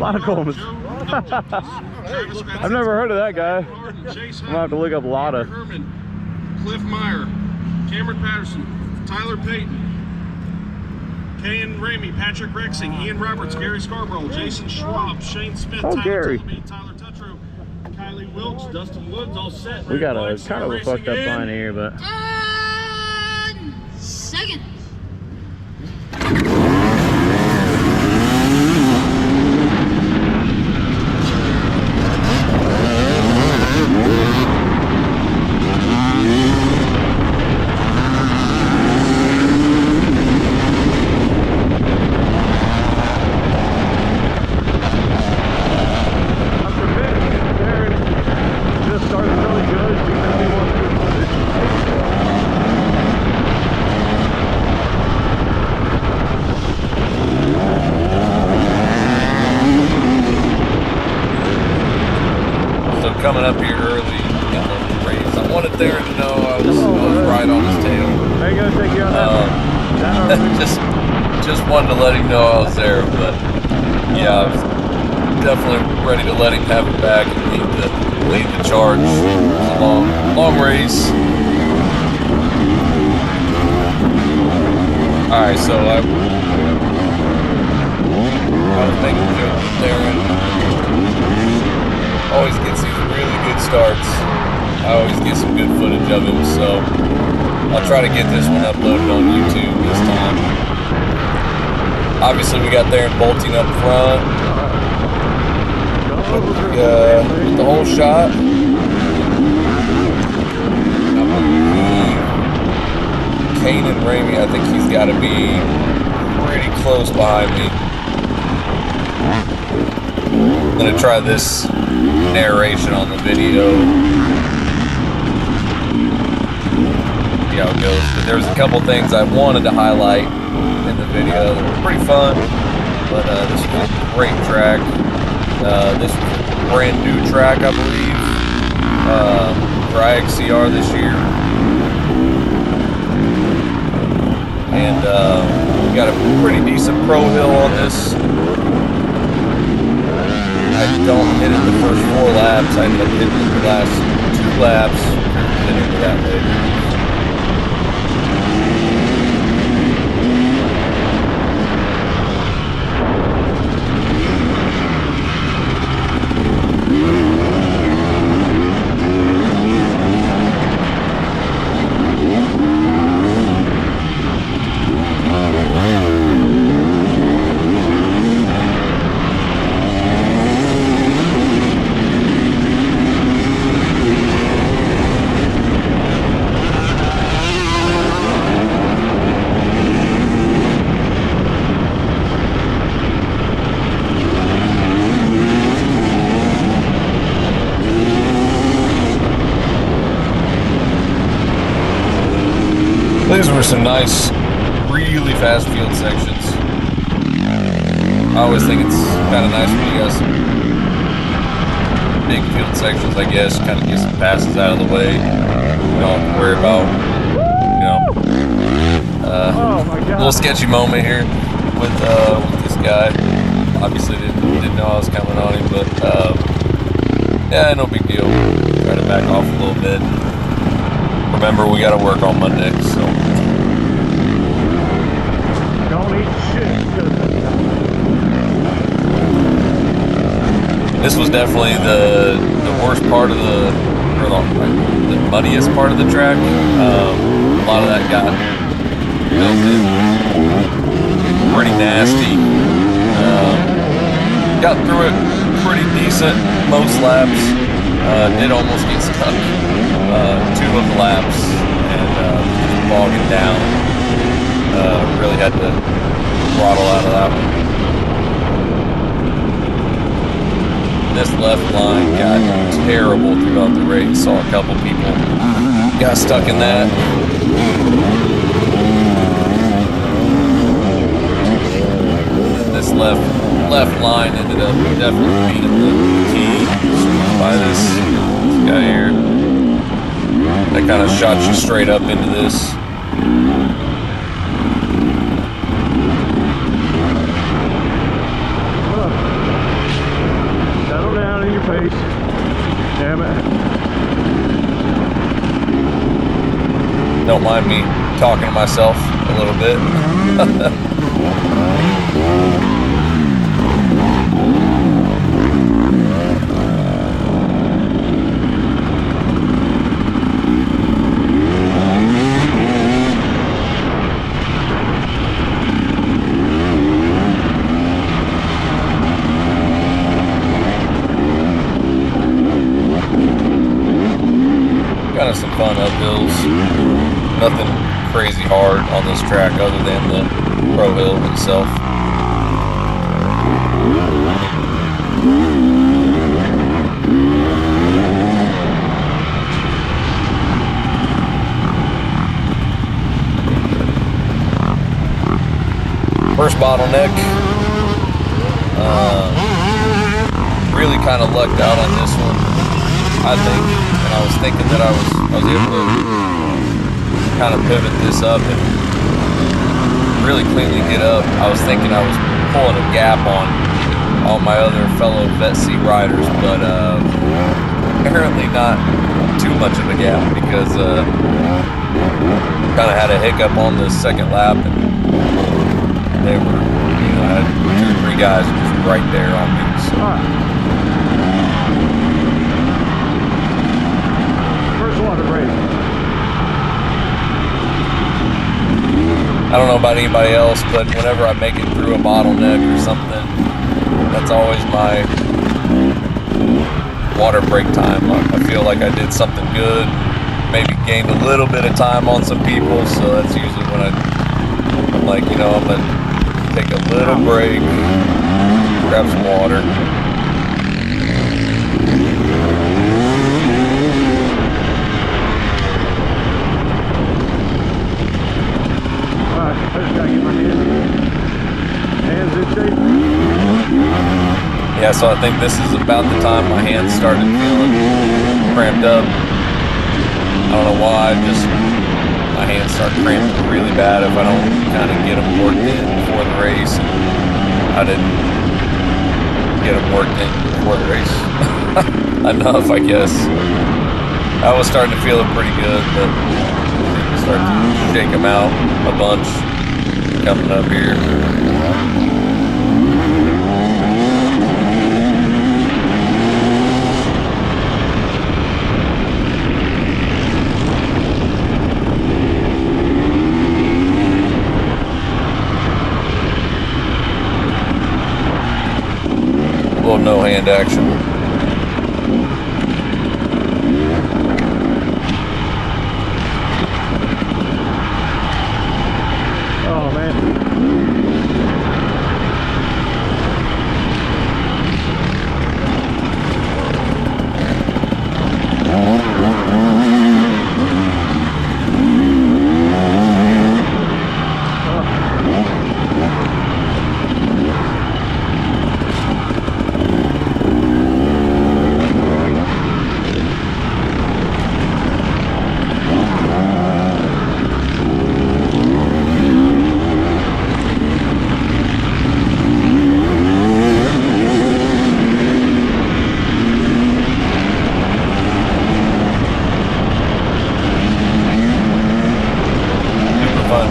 Lockholm. I've never heard of that guy. I'm gonna have to look up Lotta. Cliff Meyer, Cameron Patterson, Tyler Payton, Ken Ramey, Patrick Rexing, Ian Roberts, Gary Scarborough, Jason Schwab, Shane Smith, Oh, Tyler Gary. Tillamy, Tyler Tutro, Kylie Wilkes, Dustin Woods, all set. We got a kind of a fucked up line here, but 10 seconds. Coming up here early in the race. I wanted Darren to know I was right on his tail. Are you gonna take you on that? Just wanted to let him know I was there, but yeah, I was definitely ready to let him have it back and lead the charge. It was a long race. All right, so I was making a joke with Darren. Always gets these really good starts. I always get some good footage of him, so I'll try to get this one uploaded on YouTube this time. Obviously, we got Darren bolting up front. With the whole shot. Kane and Ramey, I think he's got to be pretty close behind me. I'm going to try this narration on the video. See how it goes. But there's a couple things I wanted to highlight in the video that were pretty fun. But this was a great track. This was a brand new track, I believe, for IXCR this year. And we got a pretty decent pro hill on this. I don't hit it the first 4 laps. I ended up hitting it the last 2 laps. Get into that later. These were some nice, really fast field sections. I always think it's kind of nice when you got some big field sections, I guess, kind of get some passes out of the way. You don't have to worry about, a little sketchy moment here with this guy. Obviously didn't know I was coming on him, but yeah, no big deal. Try to back off a little bit. Remember, we got to work on Monday, so. Don't eat shit. This was definitely the worst part of the muddiest part of the track. A lot of that got melted. Pretty nasty. Got through it pretty decent most laps. Did almost get stuck 2 of the laps and bogging down. Really had to throttle out of that one. This left line got terrible throughout the race. Saw a couple people got stuck in that. And this left line ended up definitely being the key by this guy here. That kind of shot you straight up into this. race. Damn it. Don't mind me talking to myself a little bit. Kind of some fun uphills. Nothing crazy hard on this track other than the Pro Hill itself. First bottleneck. Really kind of lucked out on this one, I think. And I was thinking that I was able to kind of pivot this up and really cleanly get up. I was thinking I was pulling a gap on all my other fellow Vet C riders, but apparently not too much of a gap, because kind of had a hiccup on the second lap, and they were, you know, I had 2 or 3 guys just right there on me. So. I don't know about anybody else, but whenever I make it through a bottleneck or something, that's always my water break time. I feel like I did something good, maybe gained a little bit of time on some people, so that's usually when I'm like, you know, I'm going to take a little break, grab some water. Yeah, so I think this is about the time my hands started feeling cramped up. I don't know why, just my hands start cramping really bad if I don't kind of get them worked in before the race. I didn't get them worked in before the race enough, I guess. I was starting to feel it pretty good, but I start to shake them out a bunch coming up here. No hand action. Oh man.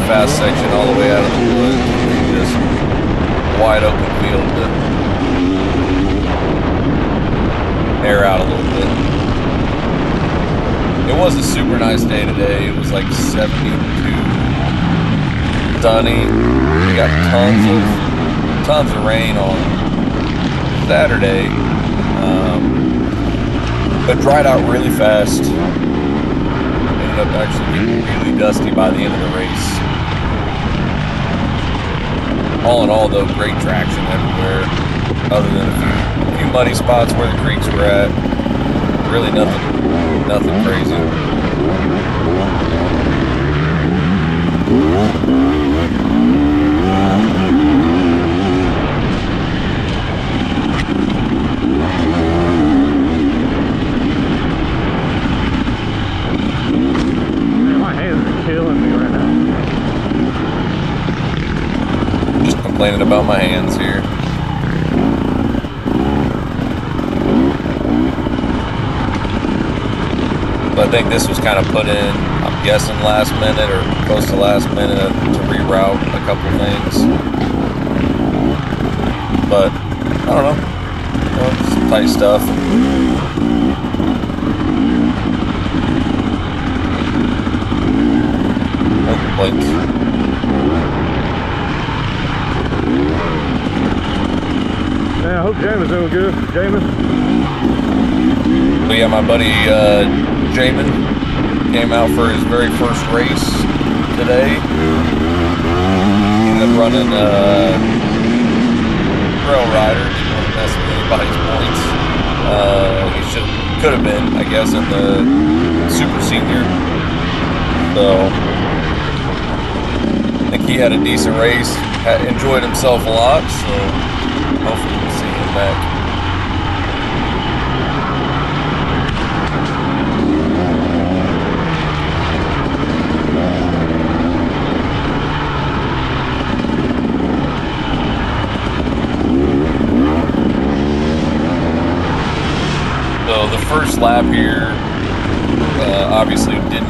Fast section all the way out of the woods, just wide open field to air out a little bit. It was a super nice day today. It was like 72, sunny. We got tons of rain on Saturday, but dried out really fast. Ended up actually getting really dusty by the end of the race. All in all, though, great traction everywhere, other than a few muddy spots where the creeks were at. Really nothing crazy. My hands are killing me right now. Complaining about my hands here. So I think this was kind of put in, I'm guessing last minute or close to last minute to reroute a couple things. But I don't know. Some tight stuff. No complaints. Yeah, I hope Jamin's doing good. Jamin. So yeah, my buddy Jamin came out for his very first race today. He ended up running Trail Rider. Didn't want to mess with anybody's points. He could have been, I guess, in the Super Senior. So I think he had a decent race. Enjoyed himself a lot. So hopefully we'll see him back. So the first lap here obviously didn't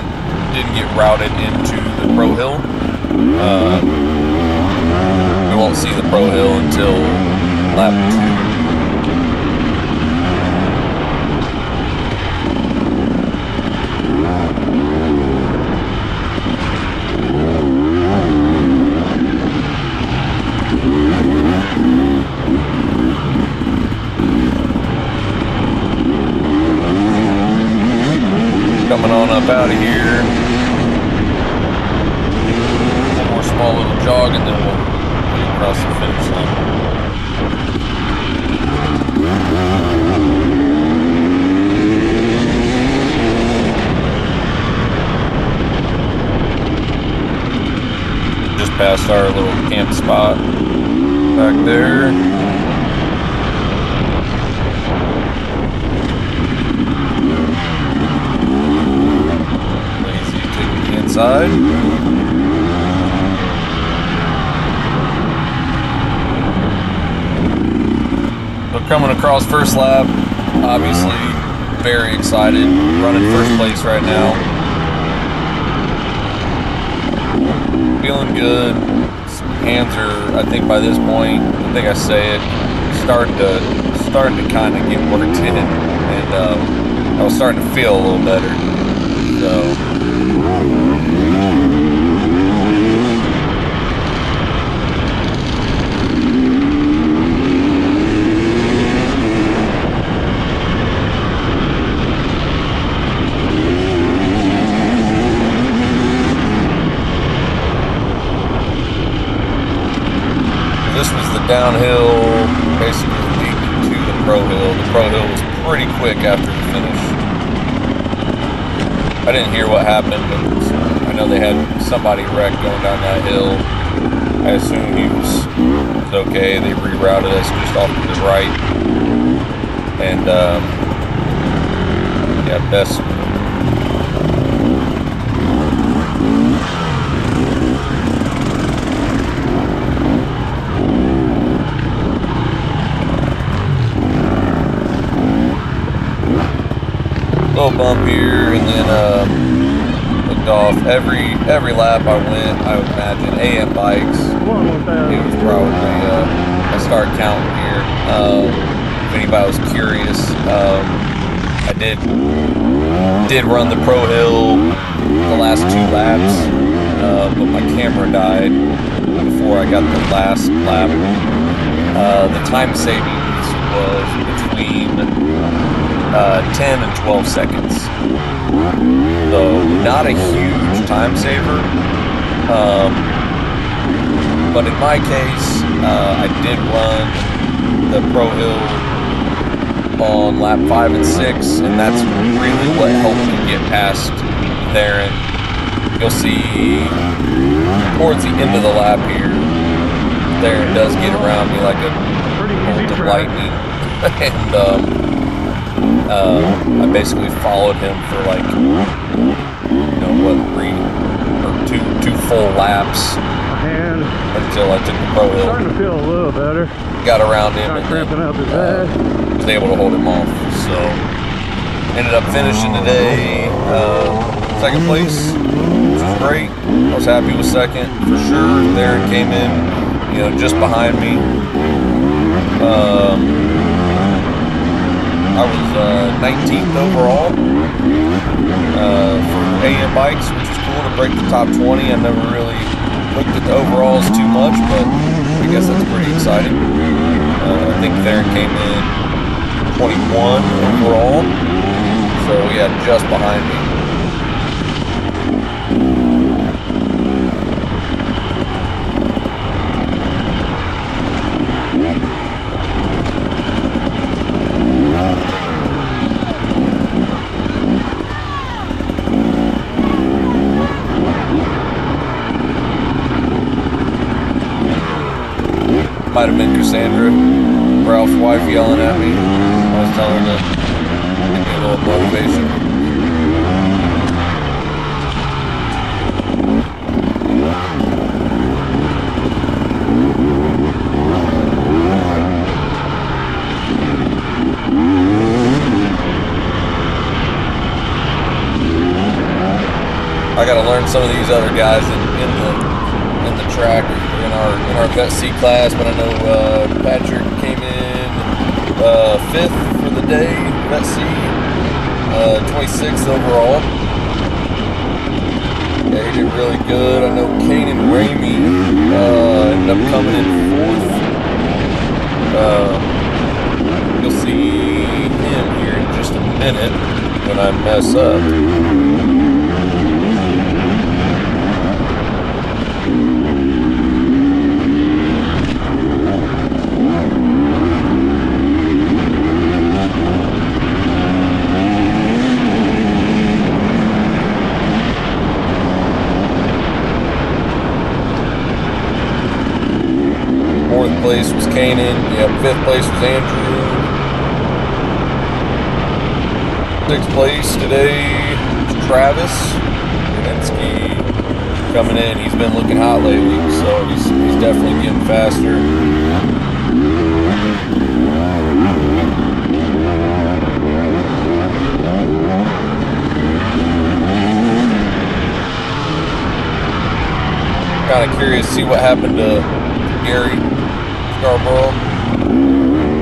get routed into the Pro Hill. We won't see the Pro Hill until lap 2. Coming on up out of here. One more small little jog and then we'll get across the finish line. Just past our little camp spot back there. Inside. So coming across first lap, obviously very excited, running first place right now. Feeling good. Hands are, I think by this point, I think I say it, starting to kind of get worked in, and I was starting to feel a little better. So. This was the downhill, basically leading to the Pro Hill. The Pro Hill was pretty quick after the finish. I didn't hear what happened, but I know they had somebody wrecked going down that hill. I assume he was okay. They rerouted us just off to the right. And, yeah, best. Little bump here, and then looked off. Every lap I went, I would imagine AM bikes. It was probably I start counting here. If anybody was curious, I did run the Pro Hill the last 2 laps, but my camera died before I got the last lap. The time savings was between 10 and 12 seconds. So not a huge time saver. But in my case, I did run the Pro Hill on lap 5 and 6, and that's really what helped me get past there. And you'll see towards the end of the lap here, there it does get around me like a bolt of lightning. And I basically followed him for like, two full laps until I took the Pro Hill. Starting to feel a little better. Got around him Not and cramping up his ass. was able to hold him off. So ended up finishing today Second place, which was great. I was happy with second for sure. There it came in, you know, just behind me. I was 19th overall for AM bikes, which is cool to break the top 20. I never really looked at the overalls too much, but I guess that's pretty exciting. I think there came in 21 overall, so yeah, just behind me. Might have been Cassandra, Ralph's wife, yelling at me. I was telling her to give me a little motivation. I got to learn some of these other guys in the track in our vet C class, but I know Patrick came in 5th for the day, vet C, 26th overall. Yeah, he did really good. I know Kane and Ramey ended up coming in 4th. You'll see him here in just a minute when I mess up. Place was Kanan. Yep, 5th place was Andrew. 6th place today was Travis Kaminsky coming in. He's been looking hot lately, so he's definitely getting faster. Kind of curious to see what happened to Gary Scarborough.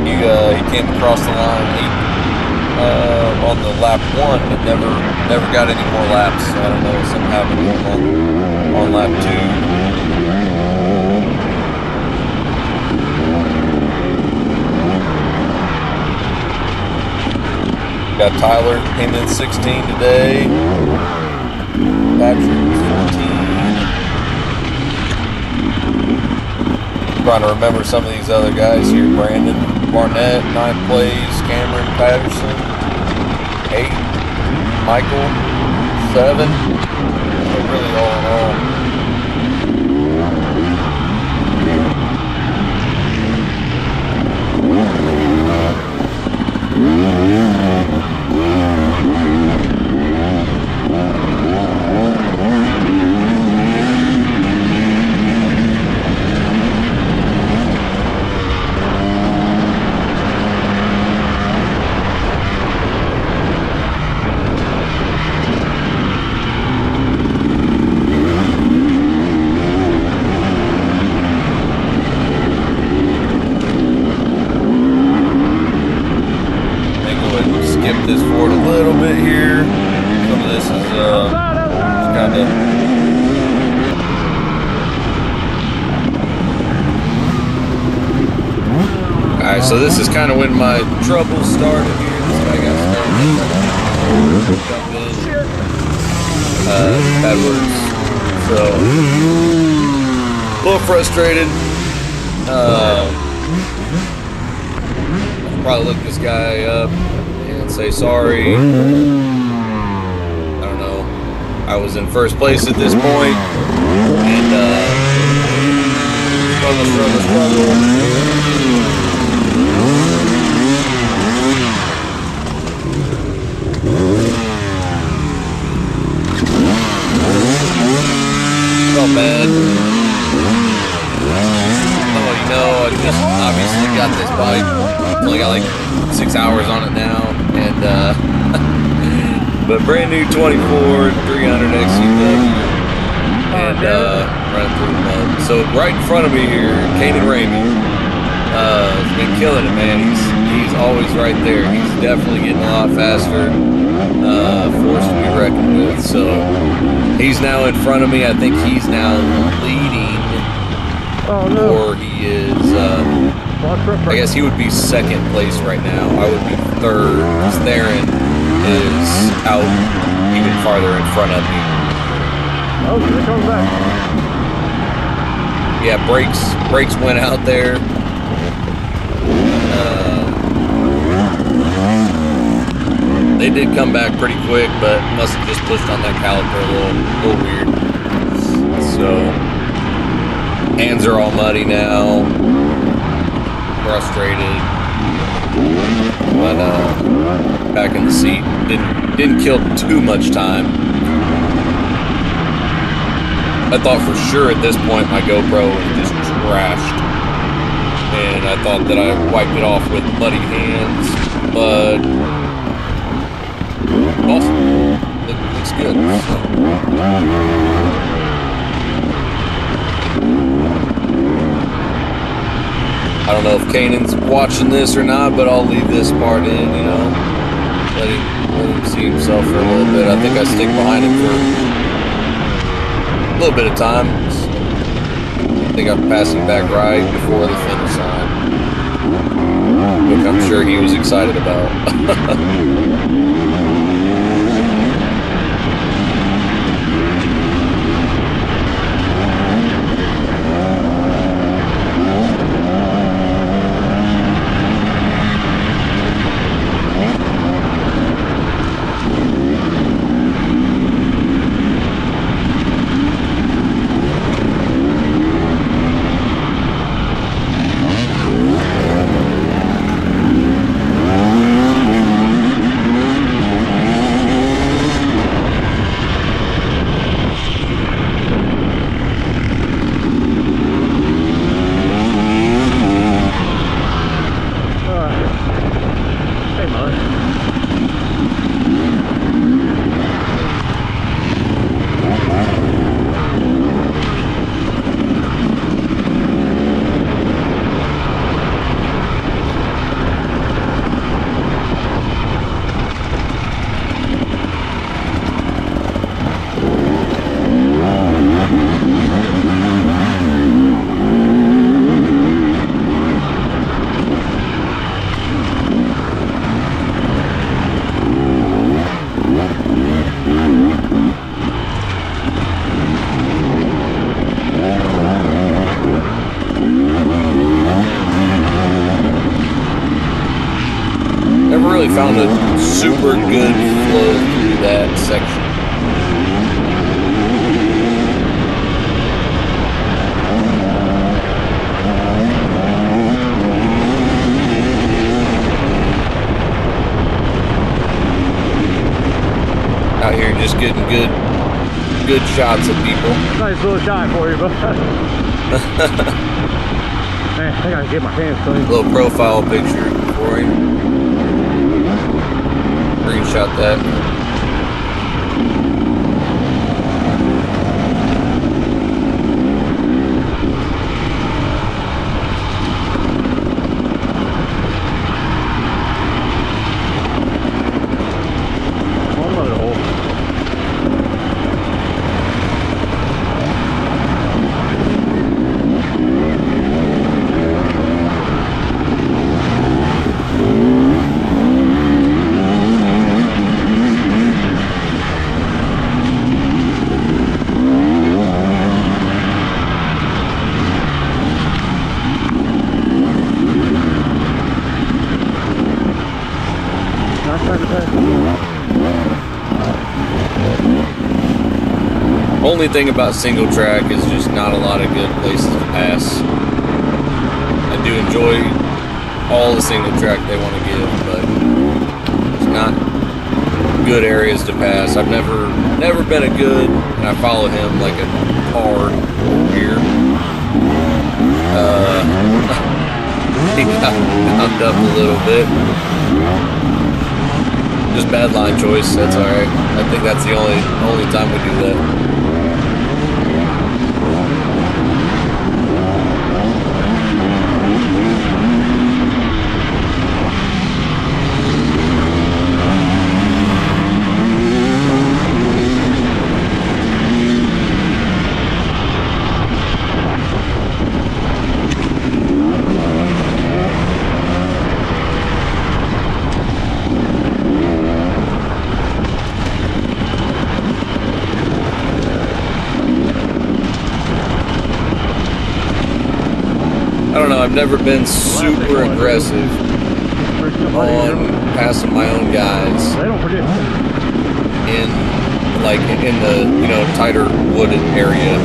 He came across the line on the lap 1, but never got any more laps. So I don't know if something happened to him on lap 2. Got Tyler, came in 16 today. Patrick 14. Trying to remember some of these other guys here. Brandon Barnett, 9th place. Cameron Patterson, 8. Michael, 7. So really all in all. This forward a little bit here. Some of this is kind of alright, so this is kind of when my troubles started here. This guy got started. Jump in. Bad words. So a little frustrated. Probably look this guy up. Say sorry. I don't know. I was in first place at this point, and struggle. Oh man. Oh, you know, I just obviously got this bike. Only got like 6 hours on it now, and But brand new 24 300 XCW, and running through the mud. So right in front of me here, Kanan Ramey has been killing it, man. He's always right there. He's definitely getting a lot faster. Force to be reckoned with. So he's now in front of me. I think he's now leading, or he is. I guess he would be second place right now. I would be third. Theron is out even farther in front of me. Oh, they're coming back. Yeah, brakes went out there. They did come back pretty quick, but must have just pushed on that caliper a little weird. So hands are all muddy now. Frustrated, but back in the seat. Didn't kill too much time. I thought for sure at this point my GoPro had just crashed, and I thought that I wiped it off with muddy hands, but awesome. Looks good. I don't know if Kanan's watching this or not, but I'll leave this part in, you know. Let him see himself for a little bit. I think I stick behind him for a little bit of time. I think I'm passing back right before the finish line, which I'm sure he was excited about. Never really found a super good flow through that section. Out here just getting good shots of people. Nice little shot for you, bud. Man, I gotta get my hands clean. A little profile picture for him. Screenshot that. Only thing about single track is just not a lot of good places to pass. I do enjoy all the single track they want to give, but it's not good areas to pass. I've never been a good, and I follow him like a car over here. He got knocked up a little bit. Just bad line choice. That's all right. I think that's the only time we do that. I don't know, I've never been super aggressive on passing my own guys They don't forget. in the, you know, tighter wooded area.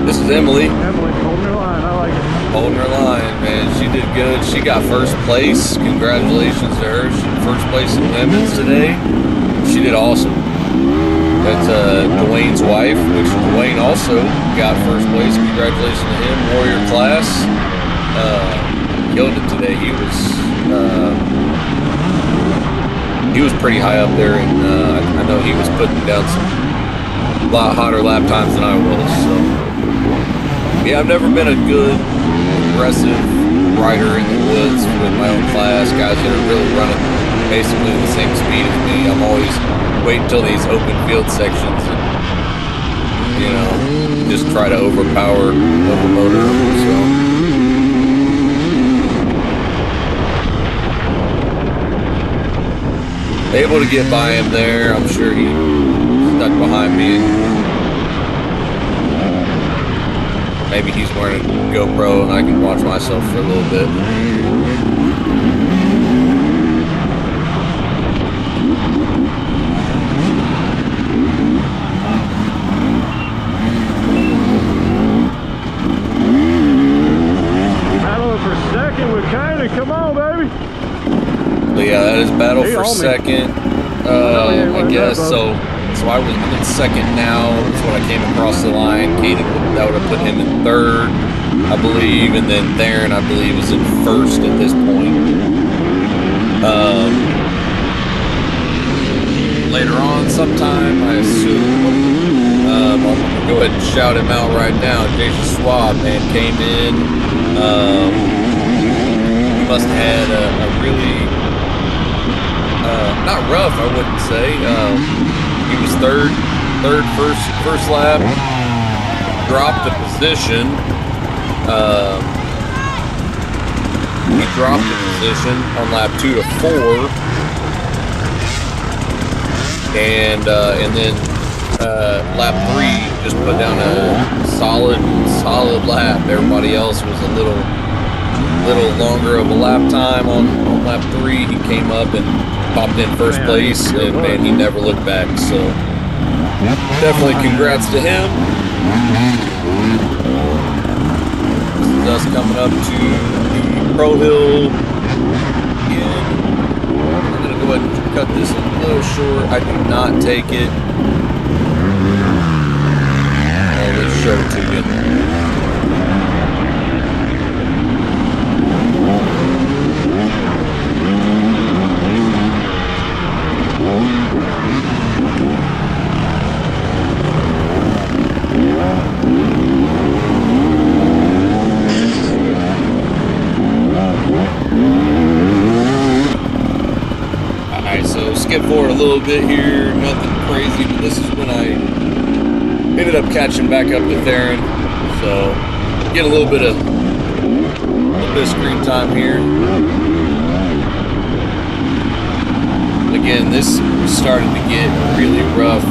This is Emily. Emily, holding her line. I like it. Holding her line, man. She did good. She got first place. Congratulations to her. She first place in women's today. She did awesome. That's Dwayne's wife, which Dwayne also got first place. Congratulations to him. Warrior class. Killed it today. He was pretty high up there, and I know he was putting down some lot hotter lap times than I was. So yeah, I've never been a good aggressive rider in the woods with my own class. Guys that are really running basically the same speed as me. I'm always waiting until these open field sections and, you know, just try to overmotor them. So. Able to get by him there. I'm sure he stuck behind me. Maybe he's wearing a GoPro and I can watch myself for a little bit. Battling for second with Kanan. Come on, baby. But yeah, that is battle for second. I guess so. So I'm in second now. That's when I came across the line. Kanan, that would have put him in third, I believe, and then Theron, I believe, is in first at this point. Later on, sometime, I assume. I'm gonna go ahead and shout him out right now. Jason Schwab, man, came in. He must have had a really. Not rough, I wouldn't say. He was first lap. Dropped the position. He dropped the position on lap 2 to 4, and then lap 3 just put down a solid lap. Everybody else was a little longer of a lap time on lap 3. He came up and popped in first place, and man, he never looked back. So definitely congrats to him. This is us coming up to the Pro Hill again. I'm gonna go ahead and cut this a little short. I do not take it. Let's show it to you. Alright, so skip forward a little bit here, nothing crazy, but this is when I ended up catching back up to Theron. So get a little bit of screen time here. Again, this started to get really rough.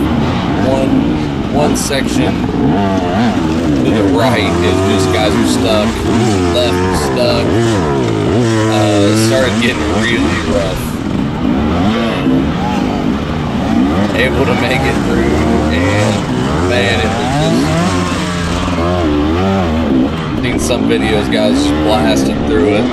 One section to the right is just guys are stuck, left is stuck. It started getting really rough. Able to make it through, and man, it was just, seen some videos, guys just blasting through it.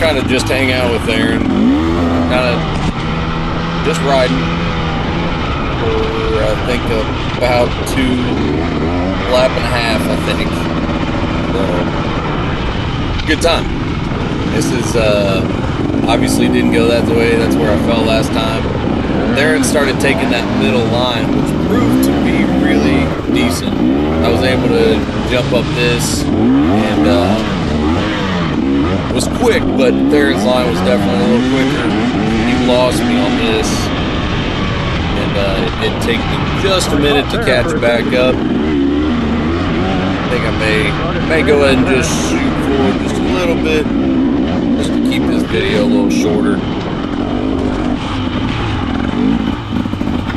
kind of just hang out with Aaron, kind of just riding for I think about 2.5 laps, I think. So, good time. This is obviously didn't go that way. That's where I fell last time. Aaron started taking that middle line, which proved to be really decent. I was able to jump up this, and it was quick, but Aaron's line was definitely a little quicker. He lost me on this, and it did take me just a minute to catch back up. I think I may go ahead and just shoot forward just a little bit, just to keep this video a little shorter.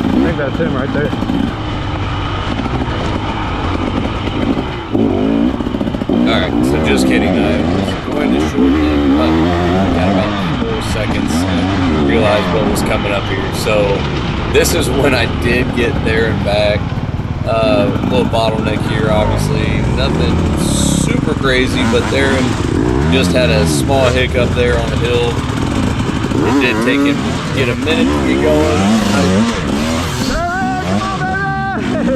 I think that's him right there. Alright, so just kidding. I was going to shorten it, but I got about 4 seconds and realized what was coming up here. So this is when I did get there and back. A little bottleneck here, obviously. Nothing super crazy, but Aaron just had a small hiccup there on the hill. It did take him get a minute to get going.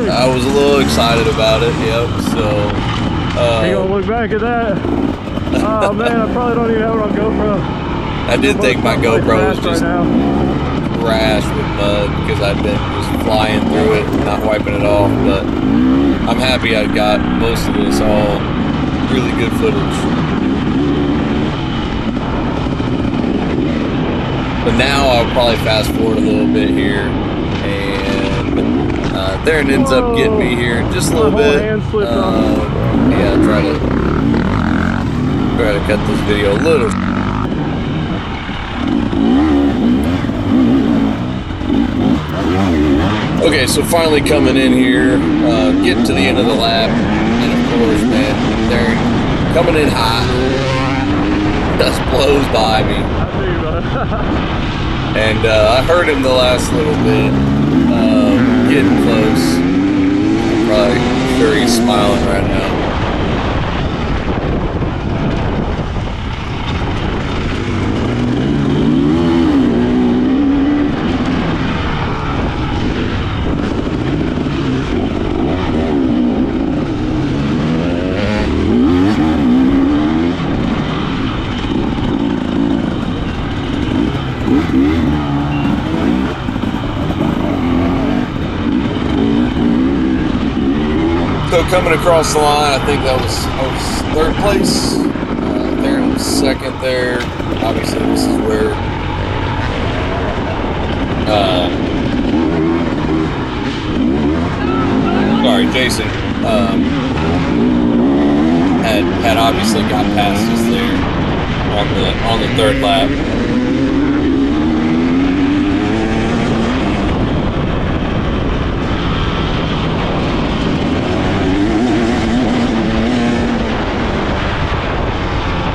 I was a little excited about it, yep, so... You gonna look back at that? Oh man, I probably don't even have it on GoPro. I did think my GoPro was just trashed with mud because I'd been just flying through it, not wiping it off, but I'm happy I got most of this all really good footage. But now I'll probably fast forward a little bit here, and Darren ends up getting me here just a little bit. Yeah, try to cut this video a little. Okay, so finally coming in here, getting to the end of the lap, and of course, man, Darren coming in hot, just blows by me. And I heard him the last little bit, getting close. I'm probably sure he's smiling right now. So coming across the line, I think I was third place. Darren was second there. Obviously, this is where Jason had obviously got past us there on the third lap.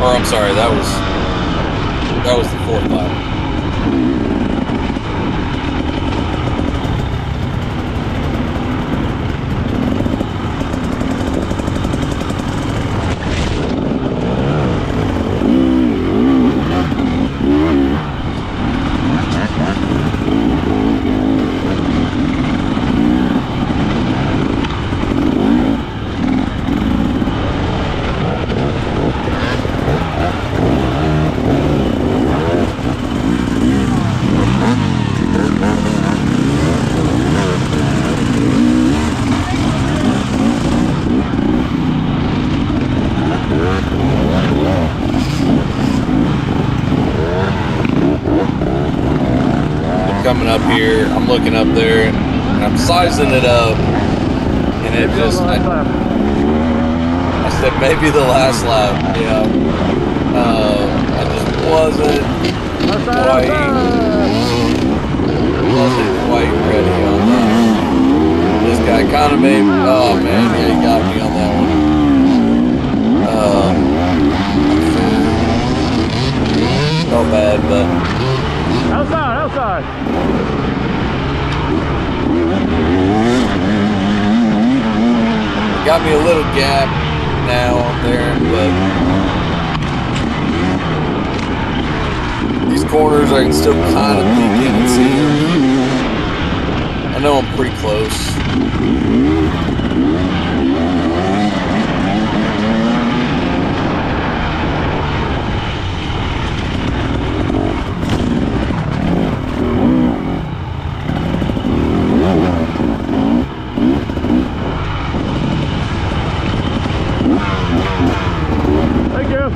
Or I'm sorry, that was the fourth lap. Coming up here, I'm looking up there, and I'm sizing it up, and it just, I said maybe the last lap, yeah. I just wasn't quite ready on that. This guy kind of made, oh man, yeah, he got me on that one. Not bad, but. Outside. Got me a little gap now on there, but corners, I can still kind of peek in and see him. I know I'm pretty close. Thank you.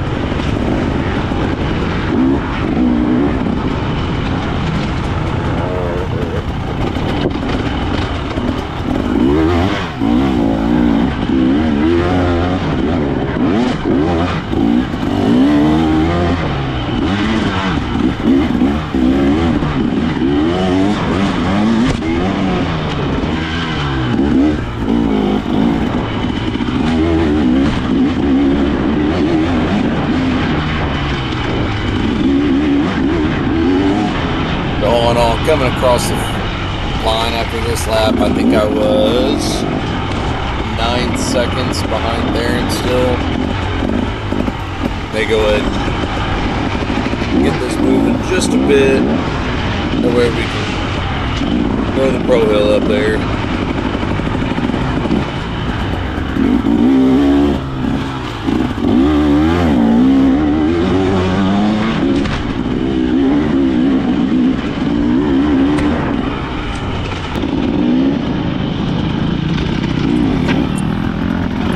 Going on, coming across the line after this lap, I think I was 9 seconds behind there and still. They go ahead and get this moving just a bit. That way we can go to the pro hill up there.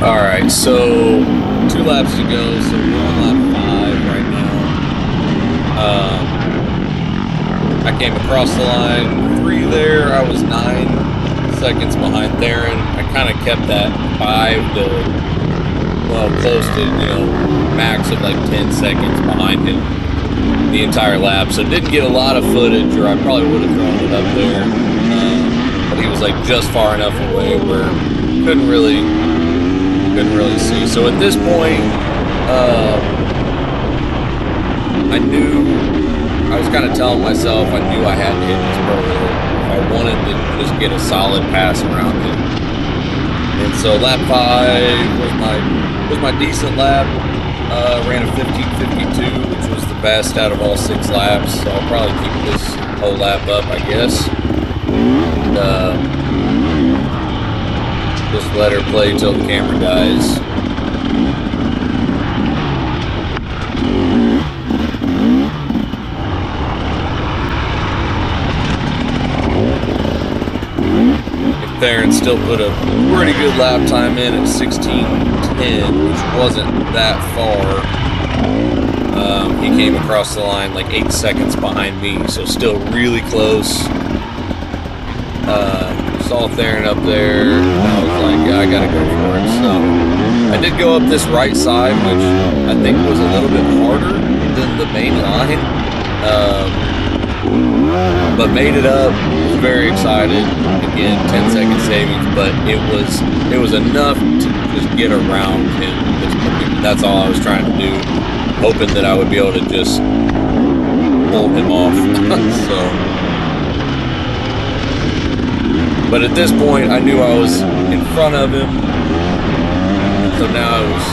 Alright, so 2 laps to go, so we're on lap 5 right now. I came across the line 3 there, I was 9 seconds behind Theron. I kind of kept that 5 to, well, close to, max of like 10 seconds behind him the entire lap. So didn't get a lot of footage, or I probably would have thrown it up there. But he was like just far enough away where couldn't really see. So at this point, I knew, I was kind of telling myself I knew I had to hit this pro hill if I wanted to just get a solid pass around him. And so lap 5 was my decent lap. Ran a 15:52, which was the best out of all 6 laps. So I'll probably keep this whole lap up, I guess. And, just let her play till the camera dies. Theron still put a pretty good lap time in at 16:10, which wasn't that far. He came across the line like 8 seconds behind me, so still really close. Saw Theron up there, and I was like, yeah, I gotta go for it. So I did go up this right side, which I think was a little bit harder than the main line, but made it up. Was very excited. Again, 10-second savings, but it was enough to just get around him. That's all I was trying to do, hoping that I would be able to just pull him off. So. But at this point, I knew I was in front of him. So now I was,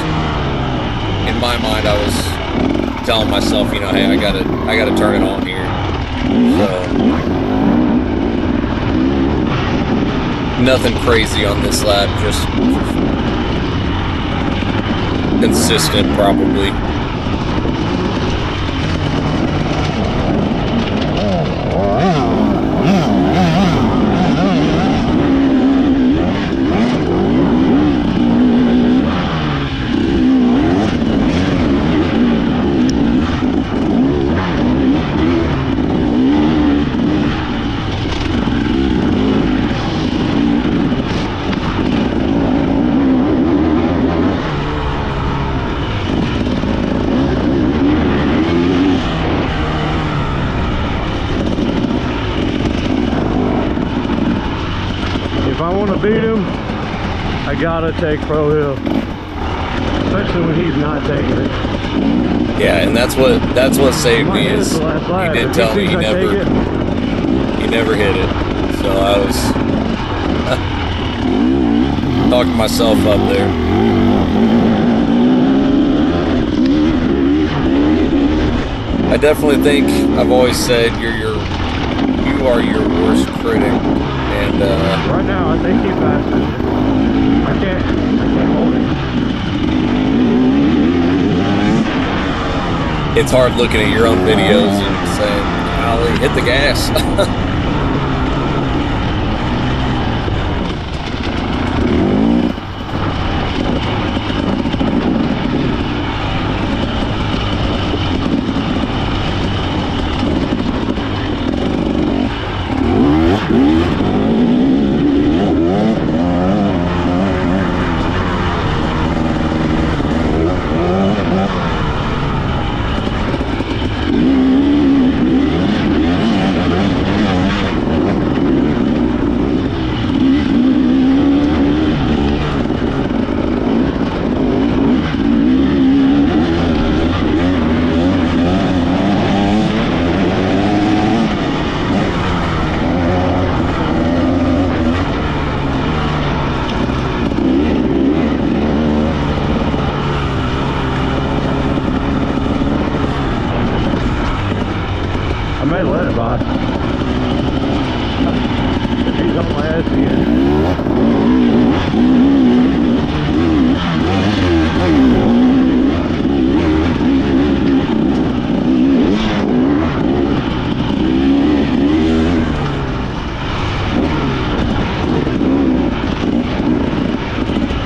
in my mind, I was telling myself, hey, I gotta turn it on here. So nothing crazy on this lap, just consistent probably. If I want to beat him, I gotta take pro hill, especially when he's not taking it. Yeah, and that's what saved me is he did tell me he never hit it. So I was talking myself up there. I definitely think I've always said you are your worst critic, and Right now, they keep passing. I can't hold it. it's hard looking at your own videos and saying, "Golly, hit the gas." I may let it by. He's on my ass again.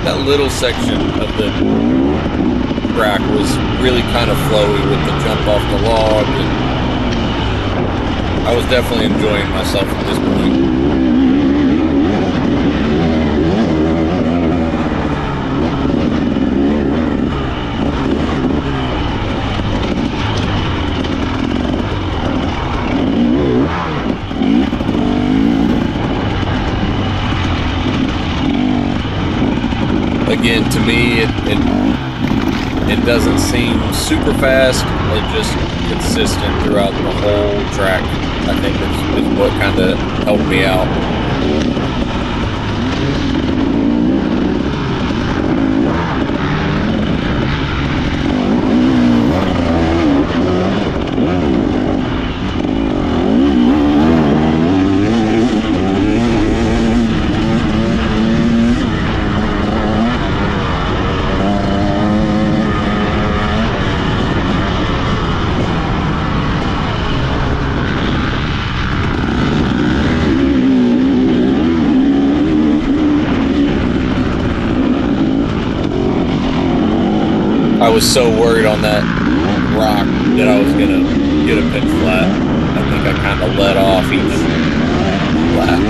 That little section of the track was really kind of flowy with the jump off the log, and I was definitely enjoying myself at this point. Again, to me, it doesn't seem super fast, but just consistent throughout the whole track. I think is what kind of helped me out. I was so worried on that rock that I was gonna get a pitch flat. I think I kind of let off each lap.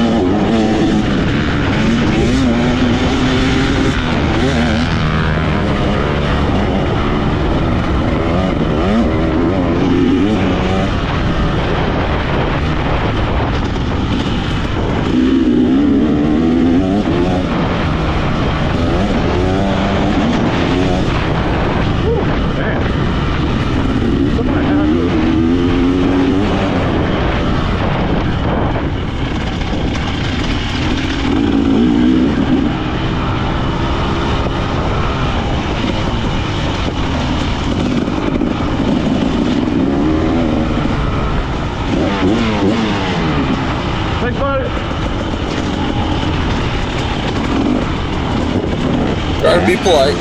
Thanks, buddy. Try to be polite.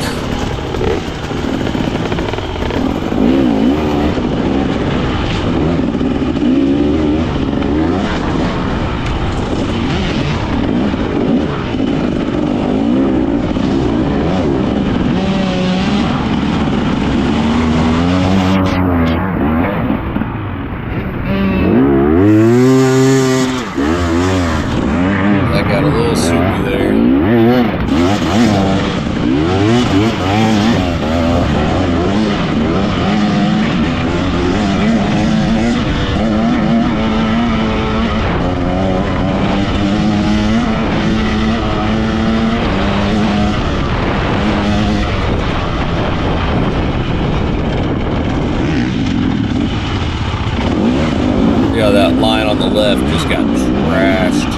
That got a little soupy there. Yeah, that line on the left just got trashed.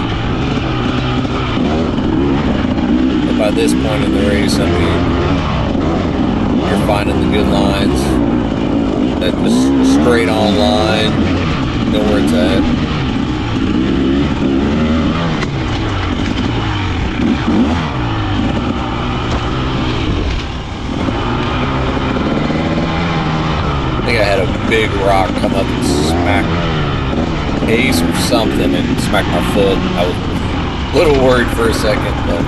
But by this point in the race, I mean, you're finding the good lines. that just straight online, know where it's at. I think I had a big rock come up and smack case or something and smack my foot. I was a little worried for a second, but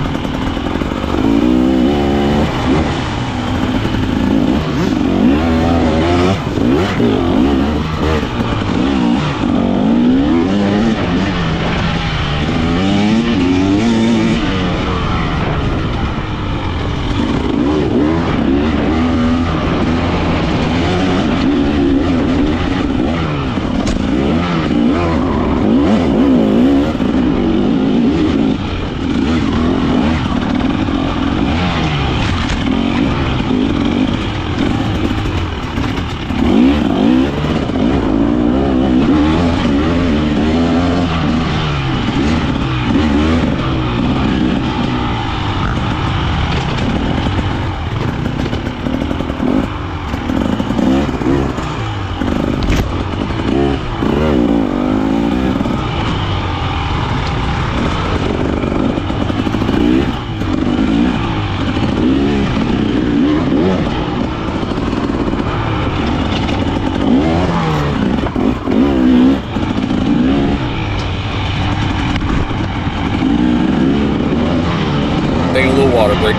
take a little water break.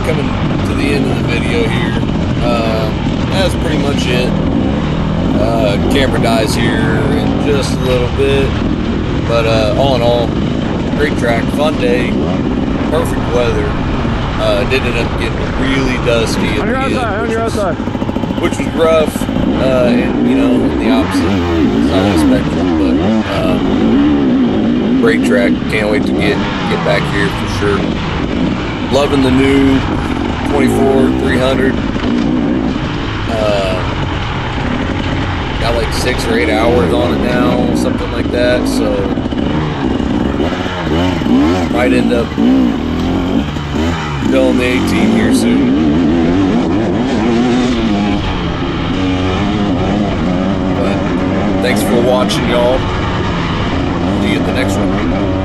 Coming to the end of the video here. That's pretty much it. Camera dies here in just a little bit, but all in all, great track, fun day, perfect weather. Did end up getting really dusty at the end, which was rough, and you know, the opposite side of the spectrum, but great track. Can't wait to get back here for sure. Loving the new 24-300. Got like 6 or 8 hours on it now, something like that. So might end up going the 18 here soon. But thanks for watching, y'all. See you at the next one.